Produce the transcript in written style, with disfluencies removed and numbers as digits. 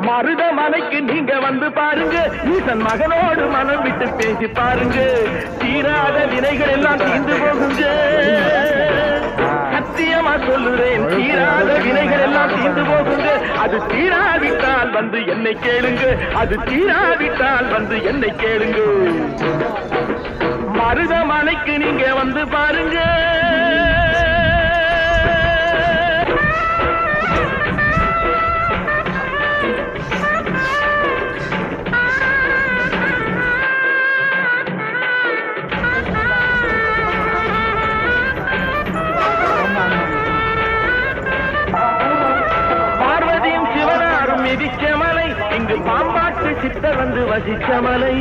மருதமலைக்கு நீங்க வந்து பாருங்க, ஈசன் மகனோடு மனம் விட்டு பேசி பாருங்க, தீராத வினைகள் எல்லாம் தீர்ந்து போகுங்க. சத்தியமா சொல்லுறேன், தீராத வினைகள் எல்லாம் தீர்ந்து போகுங்க. அது தீராவிட்டால் வந்து என்னை கேளுங்க, அது தீராவிட்டால் வந்து என்னை கேளுங்க. மருதமலைக்கு நீங்க வந்து பாருங்க. பார்வதியும் சிவனாரும் மிதிச்ச மலை, இங்கு பாம்பாட்டு சித்த வந்து வசிச்ச மலை.